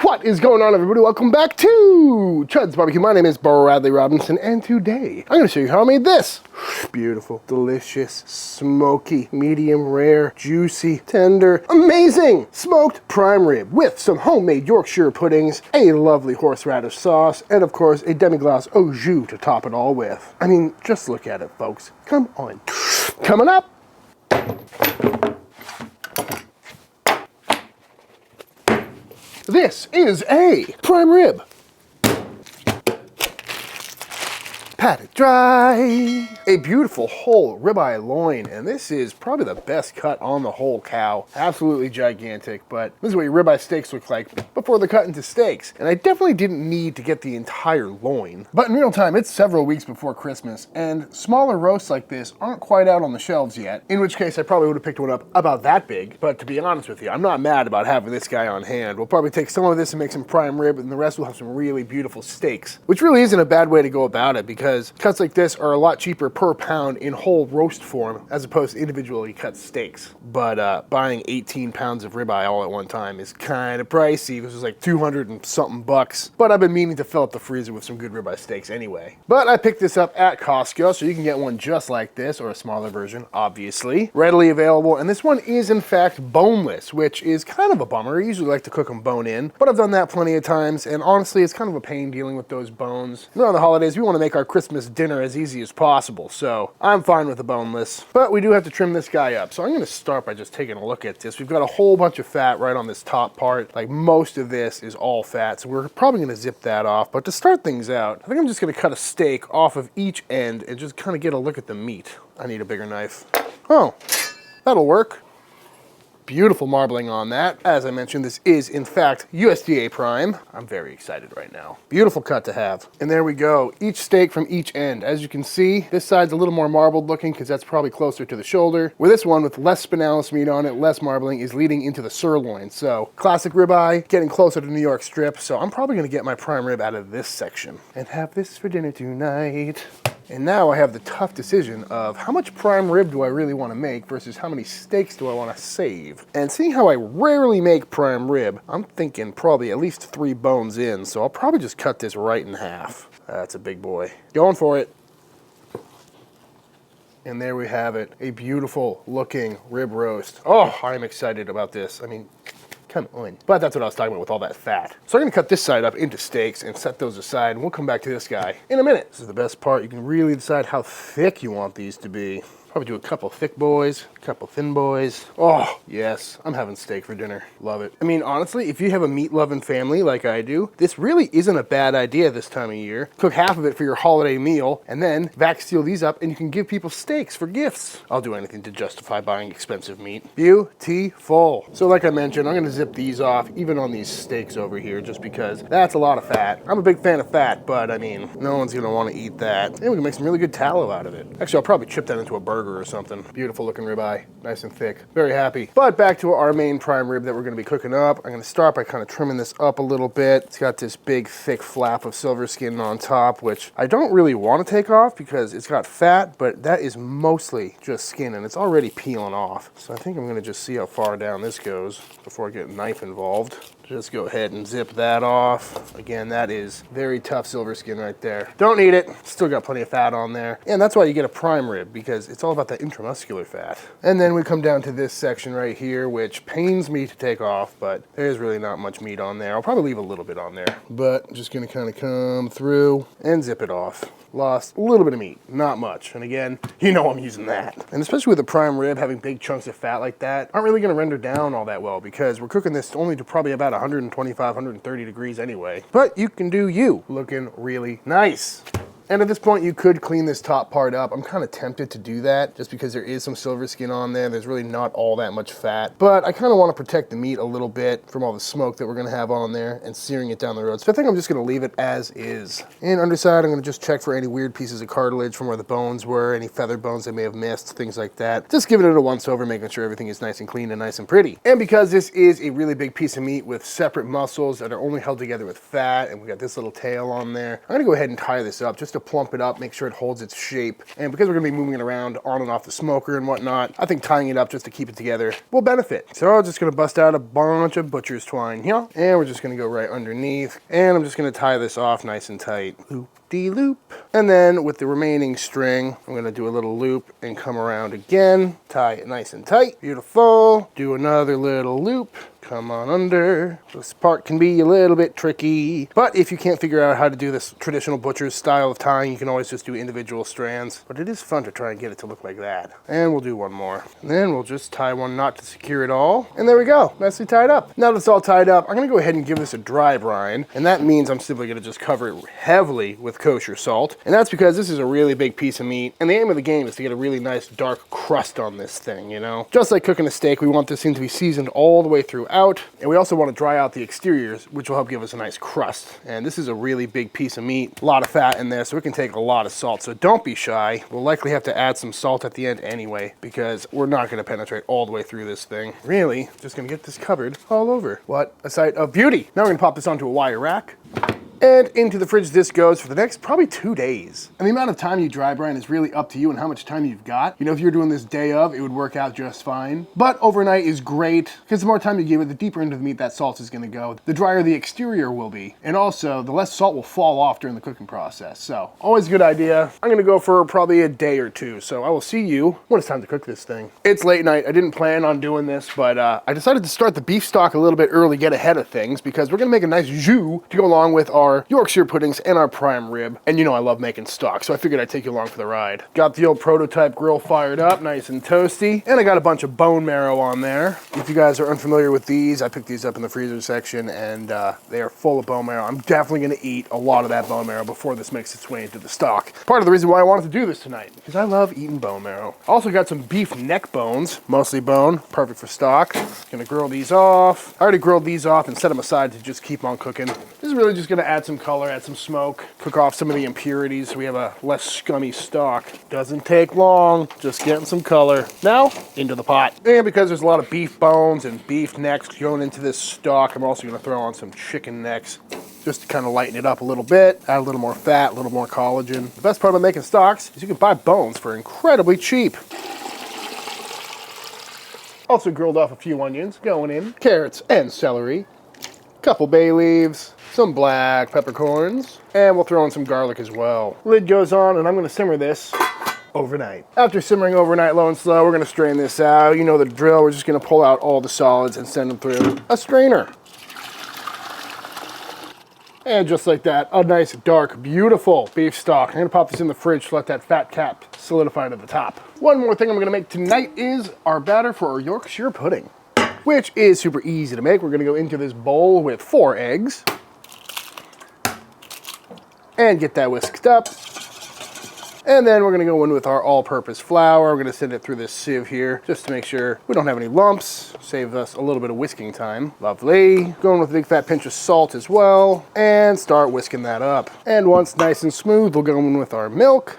What is going on, everybody? Welcome back to Chuds BBQ. My name is Bradley Robinson, and today I'm going to show you how I made this. Beautiful, delicious, smoky, medium rare, juicy, tender, amazing smoked prime rib with some homemade Yorkshire puddings, a lovely horseradish sauce, and of course a demi-glace au jus to top it all with. I mean, just look at it, folks. Come on. Coming up. This is a prime rib. Pat it dry. A beautiful whole ribeye loin, and this is probably the best cut on the whole cow. Absolutely gigantic, but this is what your ribeye steaks look like before they're cut into steaks. And I definitely didn't need to get the entire loin. But in real time, it's several weeks before Christmas, and smaller roasts like this aren't quite out on the shelves yet, in which case I probably would have picked one up about that big. But to be honest with you, I'm not mad about having this guy on hand. We'll probably take some of this and make some prime rib, and the rest will have some really beautiful steaks, which really isn't a bad way to go about it, because cuts like this are a lot cheaper per pound in whole roast form as opposed to individually cut steaks. But buying 18 pounds of ribeye all at one time is kind of pricey. This was like 200 and something bucks. But I've been meaning to fill up the freezer with some good ribeye steaks anyway. But I picked this up at Costco, so you can get one just like this, or a smaller version, obviously. Readily available, and this one is in fact boneless, which is kind of a bummer. I usually like to cook them bone in, but I've done that plenty of times, and honestly, it's kind of a pain dealing with those bones. Around the holidays, we want to make our Christmas dinner as easy as possible, so I'm fine with the boneless, but we do have to trim this guy up. So I'm going to start by just taking a look at this. We've got a whole bunch of fat right on this top part. Like, most of this is all fat, so we're probably going to zip that off. But to start things out, I think I'm just going to cut a steak off of each end and just kind of get a look at the meat. I need a bigger knife. Oh, that'll work. Beautiful marbling on that. As I mentioned, this is in fact USDA prime. I'm very excited right now. Beautiful cut to have. And there we go. Each steak from each end. As you can see, this side's a little more marbled looking because that's probably closer to the shoulder. Where this one with less spinalis meat on it, less marbling, is leading into the sirloin. So classic ribeye, getting closer to New York strip. So I'm probably gonna get my prime rib out of this section and have this for dinner tonight. And now I have the tough decision of how much prime rib do I really want to make versus how many steaks do I want to save. And seeing how I rarely make prime rib, I'm thinking probably at least 3 bones in, so I'll probably just cut this right in half. That's a big boy. Going for it. And there we have it, a beautiful looking rib roast. Oh, I'm excited about this. I mean, come on. But that's what I was talking about with all that fat. So I'm gonna cut this side up into steaks and set those aside, and we'll come back to this guy in a minute. This is the best part. You can really decide how thick you want these to be. Probably do a couple thick boys, a couple thin boys. Oh, yes, I'm having steak for dinner. Love it. I mean, honestly, if you have a meat-loving family like I do, this really isn't a bad idea this time of year. Cook half of it for your holiday meal, and then vac seal these up, and you can give people steaks for gifts. I'll do anything to justify buying expensive meat. Beautiful. So like I mentioned, I'm gonna zip these off, even on these steaks over here, just because that's a lot of fat. I'm a big fan of fat, but I mean, no one's gonna wanna eat that. And we can make some really good tallow out of it. Actually, I'll probably chip that into a burger or something. Beautiful looking ribeye, nice and thick. Very happy. But back to our main prime rib that we're gonna be cooking up. I'm gonna start by kind of trimming this up a little bit. It's got this big thick flap of silver skin on top, which I don't really want to take off because it's got fat, but that is mostly just skin and it's already peeling off. So I think I'm gonna just see how far down this goes before I get a knife involved. Just go ahead and zip that off. Again, that is very tough silver skin right there. Don't need it. Still got plenty of fat on there. And that's why you get a prime rib, because it's all about that intramuscular fat. And then we come down to this section right here, which pains me to take off, but there's really not much meat on there. I'll probably leave a little bit on there, but just gonna kind of come through and zip it off. Lost a little bit of meat, not much. And again, you know I'm using that. And especially with a prime rib, having big chunks of fat like that aren't really gonna render down all that well, because we're cooking this only to probably about 125, 130 degrees anyway. But you can do you, looking really nice. And at this point, you could clean this top part up. I'm kind of tempted to do that just because there is some silver skin on there. There's really not all that much fat, but I kind of want to protect the meat a little bit from all the smoke that we're going to have on there and searing it down the road. So I think I'm just going to leave it as is. And underside, I'm going to just check for any weird pieces of cartilage from where the bones were, any feather bones I may have missed, things like that. Just giving it a once over, making sure everything is nice and clean and nice and pretty. And because this is a really big piece of meat with separate muscles that are only held together with fat, and we got this little tail on there, I'm going to go ahead and tie this up just to plump it up, make sure it holds its shape. And because we're gonna be moving it around on and off the smoker and whatnot, I think tying it up just to keep it together will benefit. So I'm just gonna bust out a bunch of butcher's twine here, and we're just gonna go right underneath. And I'm just gonna tie this off nice and tight. Loop-de-loop. And then with the remaining string, I'm gonna do a little loop and come around again, tie it nice and tight. Beautiful. Do another little loop. Come on under. This part can be a little bit tricky, but if you can't figure out how to do this traditional butcher's style of tying, you can always just do individual strands. But it is fun to try and get it to look like that. And we'll do one more. And then we'll just tie one knot to secure it all. And there we go, nicely tied up. Now that it's all tied up, I'm gonna go ahead and give this a dry brine. And that means I'm simply gonna just cover it heavily with kosher salt. And that's because this is a really big piece of meat. And the aim of the game is to get a really nice dark crust on this thing, you know? Just like cooking a steak, we want this thing to be seasoned all the way throughout. And we also want to dry out the exteriors, which will help give us a nice crust. And this is a really big piece of meat, a lot of fat in there, so it can take a lot of salt. So don't be shy. We'll likely have to add some salt at the end anyway, because we're not going to penetrate all the way through this thing. Really, just going to get this covered all over. What a sight of beauty. Now we're going to pop this onto a wire rack. And into the fridge this goes for the next probably 2 days. And the amount of time you dry brine is really up to you and how much time you've got. You know, if you're doing this day of, it would work out just fine. But overnight is great, because the more time you give it, the deeper into the meat that salt is gonna go. The drier the exterior will be. And also, the less salt will fall off during the cooking process. So, always a good idea. I'm gonna go for probably a day or two. So I will see you when it's time to cook this thing. It's late night. I didn't plan on doing this, but I decided to start the beef stock a little bit early, get ahead of things, because we're gonna make a nice jus to go along with our Yorkshire puddings and our prime rib. And you know I love making stock, so I figured I'd take you along for the ride. Got the old prototype grill fired up, nice and toasty. And I got a bunch of bone marrow on there. If you guys are unfamiliar with these, I picked these up in the freezer section, and they are full of bone marrow. I'm definitely gonna eat a lot of that bone marrow before this makes its way into the stock. Part of the reason why I wanted to do this tonight, because I love eating bone marrow. Also got some beef neck bones, mostly bone, perfect for stock. Gonna grill these off. I already grilled these off and set them aside to just keep on cooking. This is really just gonna add some color, add some smoke, cook off some of the impurities so we have a less scummy stock. Doesn't take long, just getting some color. Now, into the pot. And because there's a lot of beef bones and beef necks going into this stock, I'm also gonna throw on some chicken necks just to kind of lighten it up a little bit, add a little more fat, a little more collagen. The best part about making stocks is you can buy bones for incredibly cheap. Also grilled off a few onions going in, carrots and celery, couple bay leaves, some black peppercorns, and we'll throw in some garlic as well. Lid goes on, and I'm gonna simmer this overnight. After simmering overnight low and slow, we're gonna strain this out. You know the drill, we're just gonna pull out all the solids and send them through a strainer. And just like that, a nice, dark, beautiful beef stock. I'm gonna pop this in the fridge to let that fat cap solidify to the top. One more thing I'm gonna make tonight is our batter for our Yorkshire pudding, which is super easy to make. We're gonna go into this bowl with 4 eggs and get that whisked up. And then we're gonna go in with our all-purpose flour. We're gonna send it through this sieve here just to make sure we don't have any lumps. Save us a little bit of whisking time. Lovely. Going with a big fat pinch of salt as well. And start whisking that up. And once nice and smooth, we'll go in with our milk,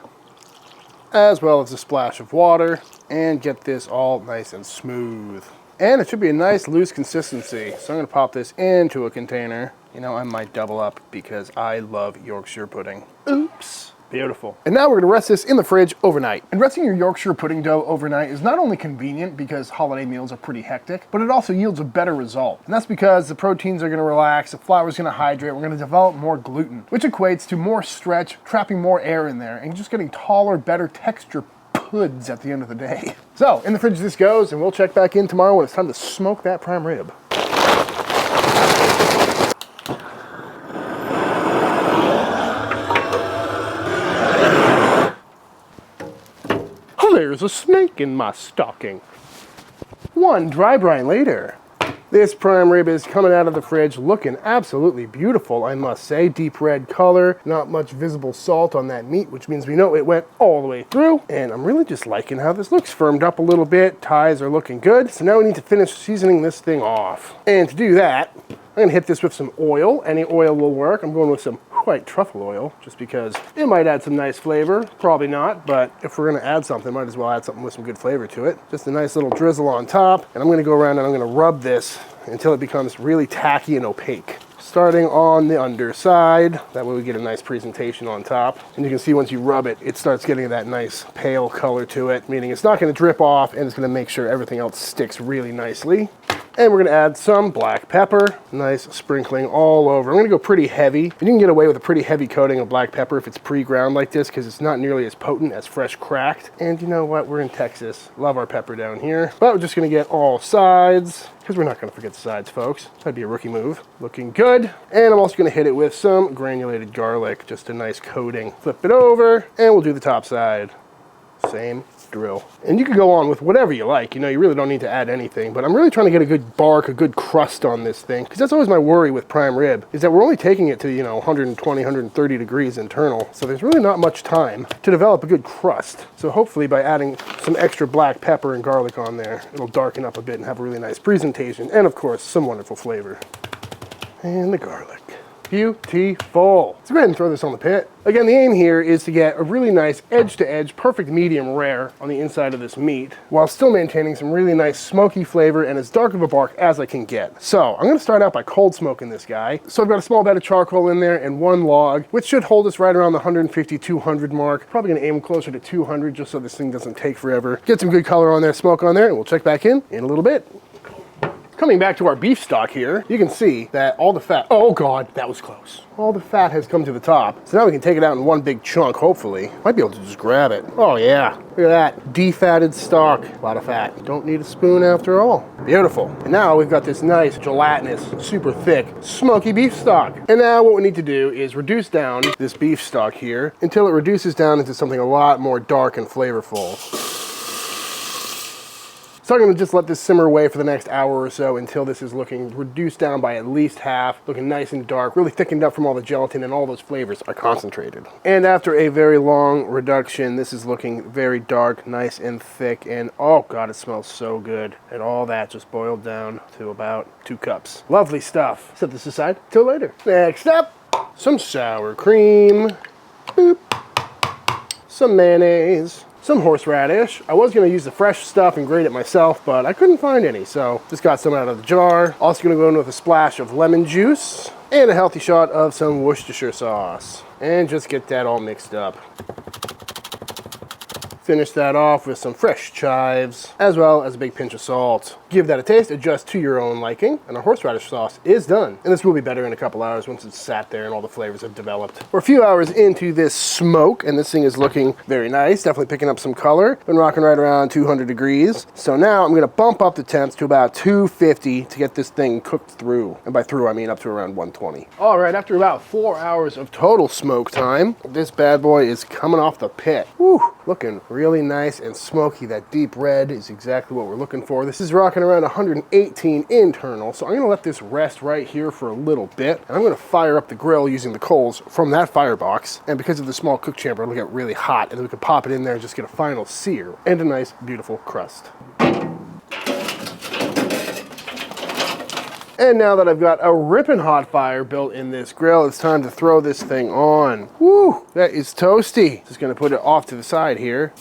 as well as a splash of water, and get this all nice and smooth. And it should be a nice loose consistency. So I'm gonna pop this into a container. You know, I might double up because I love Yorkshire pudding. Oops. Beautiful. And now we're gonna rest this in the fridge overnight. And resting your Yorkshire pudding dough overnight is not only convenient because holiday meals are pretty hectic, but it also yields a better result. And that's because the proteins are gonna relax, the flour is gonna hydrate, we're gonna develop more gluten, which equates to more stretch, trapping more air in there, and just getting taller, better texture puds at the end of the day. So, in the fridge this goes, and we'll check back in tomorrow when it's time to smoke that prime rib. There's a snake in my stocking. One dry brine later. This prime rib is coming out of the fridge looking absolutely beautiful, I must say. Deep red color, not much visible salt on that meat, which means we know it went all the way through. And I'm really just liking how this looks. Firmed up a little bit, ties are looking good. So now we need to finish seasoning this thing off. And to do that, I'm gonna hit this with some oil. Any oil will work. I'm going with some white truffle oil, just because it might add some nice flavor. Probably not, but if we're gonna add something, might as well add something with some good flavor to it. Just a nice little drizzle on top, and I'm gonna go around and I'm gonna rub this until it becomes really tacky and opaque. starting on the underside. That way we get a nice presentation on top. And you can see once you rub it, it starts getting that nice pale color to it, meaning it's not going to drip off and it's going to make sure everything else sticks really nicely. And we're gonna add some black pepper, nice sprinkling all over. I'm gonna go pretty heavy. And you can get away with a pretty heavy coating of black pepper if it's pre-ground like this, because it's not nearly as potent as fresh cracked. And you know what, we're in Texas. Love our pepper down here. But we're just gonna get all sides, because we're not gonna forget the sides, folks. That'd be a rookie move. Looking good. And I'm also gonna hit it with some granulated garlic, just a nice coating. Flip it over, and we'll do the top side. Same drill. And you can go on with whatever you like. You know, you really don't need to add anything, but I'm really trying to get a good bark, a good crust on this thing, because that's always my worry with prime rib, is that we're only taking it to, you know, 120, 130 degrees internal. So there's really not much time to develop a good crust. So hopefully by adding some extra black pepper and garlic on there, it'll darken up a bit and have a really nice presentation. And of course, some wonderful flavor. And the garlic. Beautiful. Let's go ahead and throw this on the pit. Again, the aim here is to get a really nice edge-to-edge, perfect medium rare on the inside of this meat, while still maintaining some really nice smoky flavor and as dark of a bark as I can get. So I'm gonna start out by cold smoking this guy. So I've got a small bed of charcoal in there and one log, which should hold us right around the 150, 200 mark. Probably gonna aim closer to 200 just so this thing doesn't take forever. Get some good color on there, smoke on there, and we'll check back in a little bit. Coming back to our beef stock here, you can see that all the fat, oh God, that was close. All the fat has come to the top. So now we can take it out in one big chunk, hopefully. Might be able to just grab it. Oh yeah, look at that. Defatted stock, a lot of fat. Don't need a spoon after all. Beautiful. And now we've got this nice gelatinous, super thick, smoky beef stock. And now what we need to do is reduce down this beef stock here until it reduces down into something a lot more dark and flavorful. So I'm gonna just let this simmer away for the next hour or so until this is looking reduced down by at least half, looking nice and dark, really thickened up from all the gelatin and all those flavors are concentrated. And after a very long reduction, this is looking very dark, nice and thick, and oh God, it smells so good. And all that just boiled down to about 2 cups. Lovely stuff. Set this aside till later. Next up, some sour cream, boop, some mayonnaise, some horseradish. I was gonna use the fresh stuff and grate it myself, but I couldn't find any, so just got some out of the jar. Also gonna go in with a splash of lemon juice and a healthy shot of some Worcestershire sauce. And just get that all mixed up. Finish that off with some fresh chives, as well as a big pinch of salt. Give that a taste, adjust to your own liking, and our horseradish sauce is done. And this will be better in a couple hours once it's sat there and all the flavors have developed. We're a few hours into this smoke, and this thing is looking very nice, definitely picking up some color. Been rocking right around 200 degrees. So now I'm gonna bump up the temps to about 250 to get this thing cooked through. And by through, I mean up to around 120. All right, after about 4 hours of total smoke time, this bad boy is coming off the pit. Woo, looking really nice and smoky. That deep red is exactly what we're looking for. This is rocking around 118 internal, so I'm gonna let this rest right here for a little bit. And I'm gonna fire up the grill using the coals from that firebox. And because of the small cook chamber, it'll get really hot, and then we can pop it in there and just get a final sear and a nice, beautiful crust. And now that I've got a ripping hot fire built in this grill, it's time to throw this thing on. Woo, that is toasty. Just gonna put it off to the side here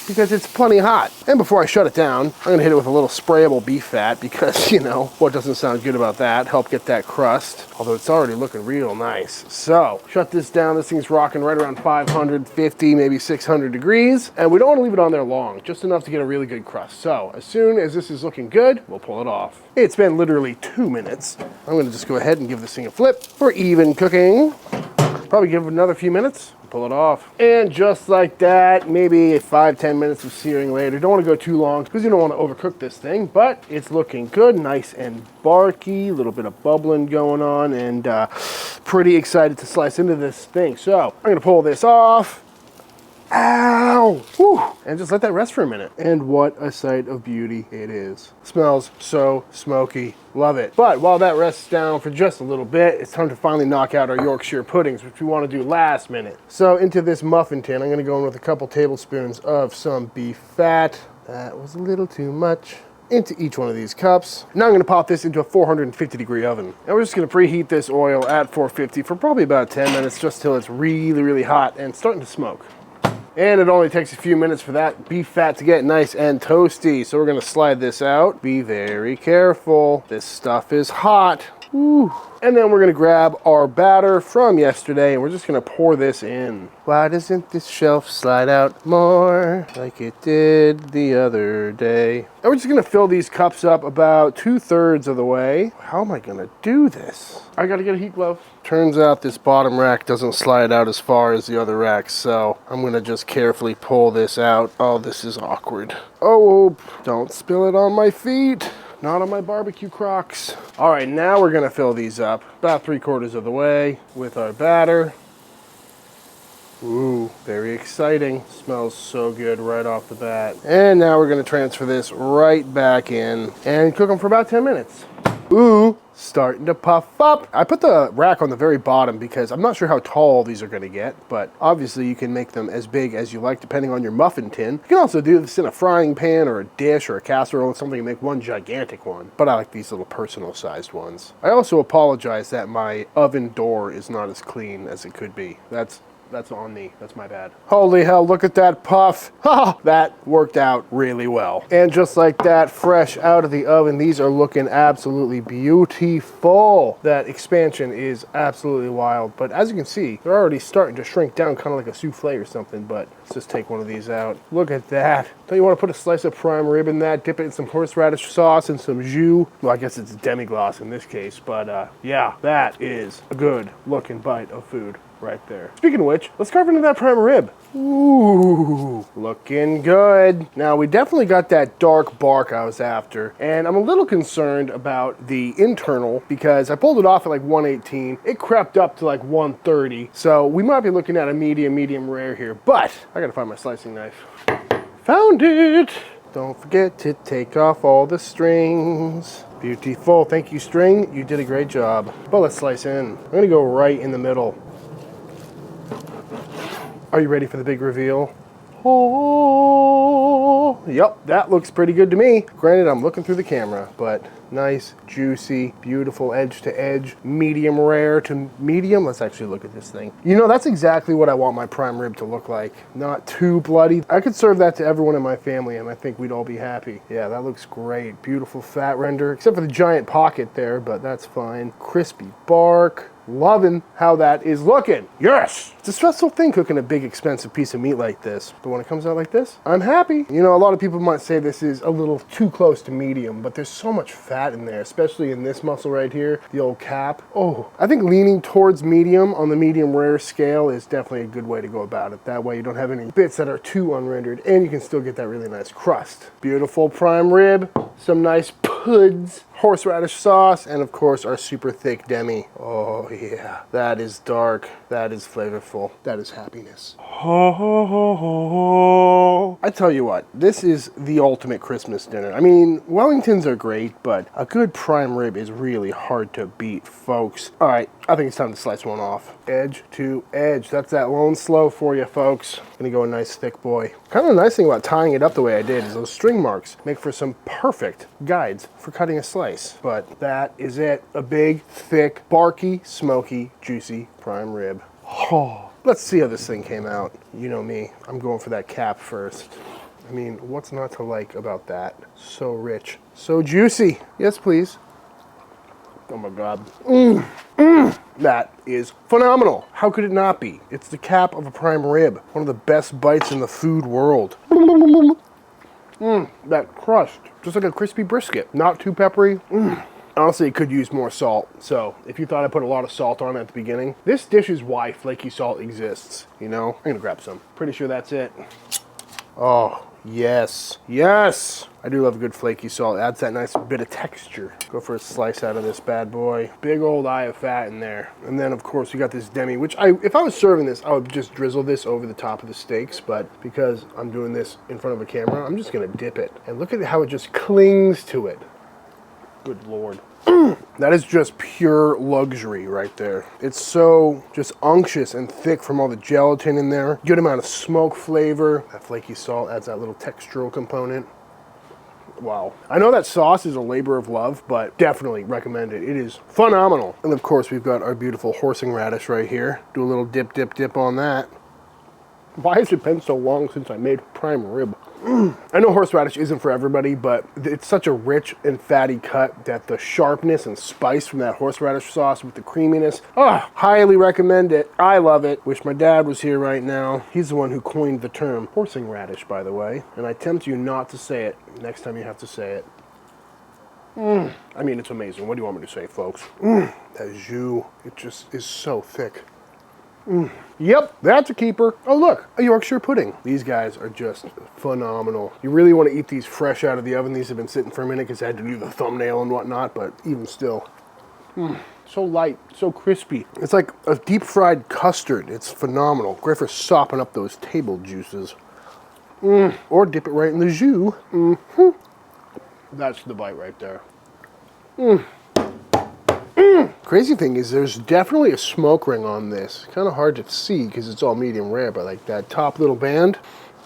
because it's plenty hot. And before I shut it down, I'm gonna hit it with a little sprayable beef fat because, you know, what doesn't sound good about that? Help get that crust, although it's already looking real nice. So, shut this down. This thing's rocking right around 550, maybe 600 degrees. And we don't wanna leave it on there long, just enough to get a really good crust. So, as soon as this is looking good, we'll pull it off. It's been literally 2 minutes. I'm gonna just go ahead and give this thing a flip for even cooking. Probably give it another few minutes. Pull it off. And just like that, maybe 5-10 minutes of searing later. Don't want to go too long because you don't want to overcook this thing, but it's looking good, nice and barky, a little bit of bubbling going on, and pretty excited to slice into this thing. So I'm going to pull this off. Ow! Whew. And just let that rest for a minute. And what a sight of beauty it is. Smells so smoky. Love it. But while that rests down for just a little bit, it's time to finally knock out our Yorkshire puddings, which we want to do last minute. So into this muffin tin, I'm going to go in with a couple tablespoons of some beef fat. That was a little too much. Into each one of these cups. Now I'm going to pop this into a 450 degree oven. And we're just going to preheat this oil at 450 for probably about 10 minutes, just till it's really, really hot and starting to smoke. And it only takes a few minutes for that beef fat to get nice and toasty. So we're gonna slide this out. Be very careful. This stuff is hot. Ooh. And then we're gonna grab our batter from yesterday and we're just gonna pour this in. Why doesn't this shelf slide out more like it did the other day? And we're just gonna fill these cups up about 2/3 of the way. How am I gonna do this? I gotta get a heat glove. Turns out this bottom rack doesn't slide out as far as the other racks, so I'm gonna just carefully pull this out. Oh, this is awkward. Oh, don't spill it on my feet. Not on my barbecue Crocs. All right, now we're gonna fill these up about 3/4 of the way with our batter. Ooh, very exciting. Smells so good right off the bat. And now we're gonna transfer this right back in and cook them for about 10 minutes. Ooh, starting to puff up. I put the rack on the very bottom because I'm not sure how tall these are gonna get, but obviously you can make them as big as you like depending on your muffin tin. You can also do this in a frying pan or a dish or a casserole or something and make one gigantic one, but I like these little personal sized ones. I also apologize that my oven door is not as clean as it could be. That's on me. That's my bad. Holy hell, look at that puff. Ha! That worked out really well. And just like that, fresh out of the oven, these are looking absolutely beautiful. That expansion is absolutely wild. But as you can see, they're already starting to shrink down, kind of like a souffle or something. But let's just take one of these out. Look at that. Don't you want to put a slice of prime rib in that, dip it in some horseradish sauce and some jus? Well, I guess it's demi-glace in this case. But yeah, that is a good looking bite of food right there. Speaking of which, let's carve into that prime rib. Ooh, looking good. Now, we definitely got that dark bark I was after, and I'm a little concerned about the internal because I pulled it off at like 118. It crept up to like 130, so we might be looking at a medium rare here, but I gotta find my slicing knife. Found it! Don't forget to take off all the strings. Beautiful. Thank you, string. You did a great job. But let's slice in. I'm gonna go right in the middle. Are you ready for the big reveal? Oh, yep, that looks pretty good to me. Granted, I'm looking through the camera, but nice, juicy, beautiful edge to edge, medium rare to medium. Let's actually look at this thing. You know, that's exactly what I want my prime rib to look like. Not too bloody. I could serve that to everyone in my family and I think we'd all be happy. Yeah, that looks great. Beautiful fat render, except for the giant pocket there, but that's fine. Crispy bark. Loving how that is looking. Yes! It's a stressful thing cooking a big expensive piece of meat like this, but when it comes out like this, I'm happy. You know, a lot of people might say this is a little too close to medium, but there's so much fat in there, especially in this muscle right here, the old cap. Oh, I think leaning towards medium on the medium rare scale is definitely a good way to go about it. That way you don't have any bits that are too unrendered and you can still get that really nice crust. Beautiful prime rib, some nice puds, horseradish sauce, and of course our super thick demi. Oh yeah, that is dark, that is flavorful, that is happiness. I tell you what, this is the ultimate Christmas dinner. I mean, Wellingtons are great, but a good prime rib is really hard to beat, folks. All right, I think it's time to slice one off. Edge to edge, that's that lone slow for you, folks. Gonna go a nice thick boy. Kind of the nice thing about tying it up the way I did is those string marks make for some perfect guides for cutting a slice. But that is it, a big, thick, barky, smoky, juicy prime rib. Oh. Let's see how this thing came out. You know me, I'm going for that cap first. I mean, what's not to like about that? So rich, so juicy. Yes, please. Oh my God. That is phenomenal. How could it not be? It's the cap of a prime rib. One of the best bites in the food world. That crust, just like a crispy brisket. Not too peppery. Honestly, it could use more salt. So if you thought I put a lot of salt on it at the beginning, this dish is why flaky salt exists, you know? I'm gonna grab some. Pretty sure that's it. Oh, yes. Yes! I do love a good flaky salt. It adds that nice bit of texture. Go for a slice out of this bad boy. Big old eye of fat in there. And then, of course, we got this demi, which if I was serving this, I would just drizzle this over the top of the steaks. But because I'm doing this in front of a camera, I'm just gonna dip it. And look at how it just clings to it. Good Lord. That is just pure luxury right there. It's so just unctuous and thick from all the gelatin in there. Good amount of smoke flavor. That flaky salt adds that little textural component. Wow. I know that sauce is a labor of love, but definitely recommend it. It is phenomenal. And of course, we've got our beautiful horseradish right here. Do a little dip on that. Why has it been so long since I made prime rib? I know horseradish isn't for everybody, but it's such a rich and fatty cut that the sharpness and spice from that horseradish sauce with the creaminess, highly recommend it. I love it. Wish my dad was here right now. He's the one who coined the term horsing radish, by the way, and I tempt you not to say it next time you have to say it. I mean, it's amazing. What do you want me to say, folks? That jus, it just is so thick. Yep, that's a keeper. Oh, look, a Yorkshire pudding. These guys are just phenomenal. You really want to eat these fresh out of the oven. These have been sitting for a minute because I had to do the thumbnail and whatnot, but even still. So light, so crispy. It's like a deep fried custard. It's phenomenal. Great for sopping up those table juices. Or dip it right in the jus. That's the bite right there. Crazy thing is there's definitely a smoke ring on this. Kind of hard to see because it's all medium rare, but like that top little band,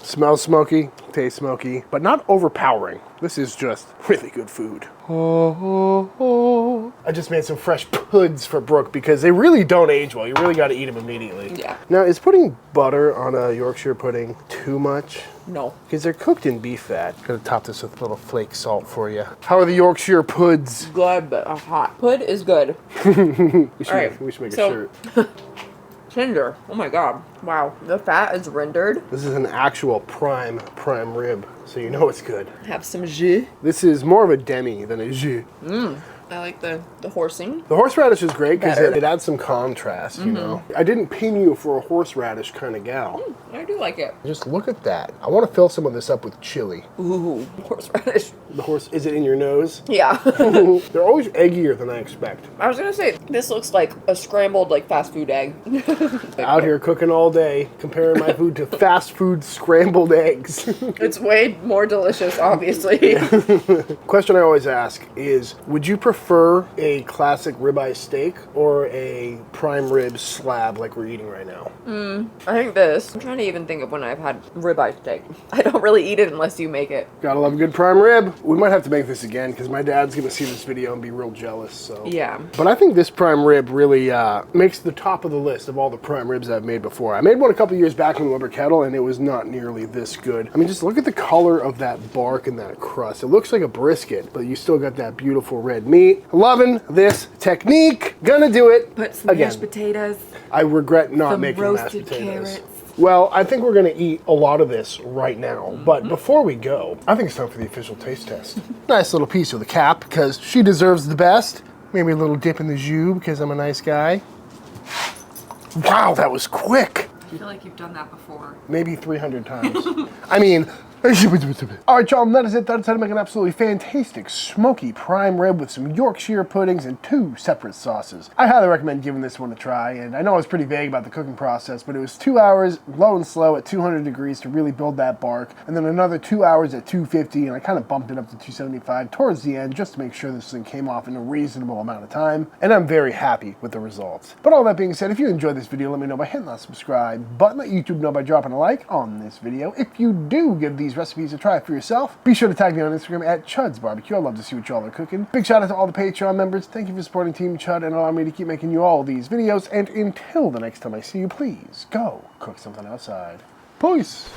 smells smoky, tastes smoky, but not overpowering. This is just really good food. I just made some fresh puds for Brooke because they really don't age well. You really got to eat them immediately. Yeah. Now, is putting butter on a Yorkshire pudding too much? No. Because they're cooked in beef fat. Gonna top this with a little flake salt for you. How are the Yorkshire puds? Good, but hot. Pud is good. We should All right. make a shirt. Tender. Oh my god. Wow. The fat is rendered. This is an actual prime rib, so you know it's good. Have some jus. This is more of a demi than a jus. I like the horsing. The horseradish is great because Better. it adds some contrast, you know. I didn't pin you for a horseradish kind of gal. I do like it. Just look at that. I want to fill some of this up with chili. Ooh, horseradish. Is it in your nose? Yeah. They're always eggier than I expect. I was gonna say, this looks like a scrambled, like, fast food egg. Out here cooking all day, comparing my food to fast food scrambled eggs. It's way more delicious, obviously. Question I always ask is, would you prefer a classic ribeye steak or a prime rib slab like we're eating right now? I think this. I'm trying to even think of when I've had ribeye steak. I don't really eat it unless you make it. Gotta love a good prime rib. We might have to make this again because my dad's gonna see this video and be real jealous. So Yeah. But I think this prime rib really makes the top of the list of all the prime ribs I've made before. I made one a couple years back in the Kettle and it was not nearly this good. I mean, just look at the color of that bark and that crust. It looks like a brisket, but you still got that beautiful red meat. Loving this technique. Gonna do it Put some again. mashed potatoes. I regret not Some making mashed roasted potatoes. carrots. Well, I think we're gonna eat a lot of this right now. But before we go, I think it's time for the official taste test. Nice little piece of the cap because she deserves the best. Maybe a little dip in the jus because I'm a nice guy. Wow, that was quick. I feel like you've done that before. Maybe 300 times. I mean, all right, y'all, that is it. That's how to make an absolutely fantastic smoky prime rib with some Yorkshire puddings and 2 separate sauces. I highly recommend giving this one a try, and I know I was pretty vague about the cooking process, but it was 2 hours low and slow at 200 degrees to really build that bark, and then another 2 hours at 250, and I kind of bumped it up to 275 towards the end just to make sure this thing came off in a reasonable amount of time, and I'm very happy with the results. But all that being said, if you enjoyed this video, let me know by hitting that subscribe button. Let YouTube know by dropping a like on this video. If you do give these recipes a try for yourself, be sure to tag me on Instagram at Chuds BBQ. I'd love to see what y'all are cooking. Big shout out to all the Patreon members. Thank you for supporting Team Chud and allowing me to keep making you all these videos. And until the next time I see you, please go cook something outside. Peace.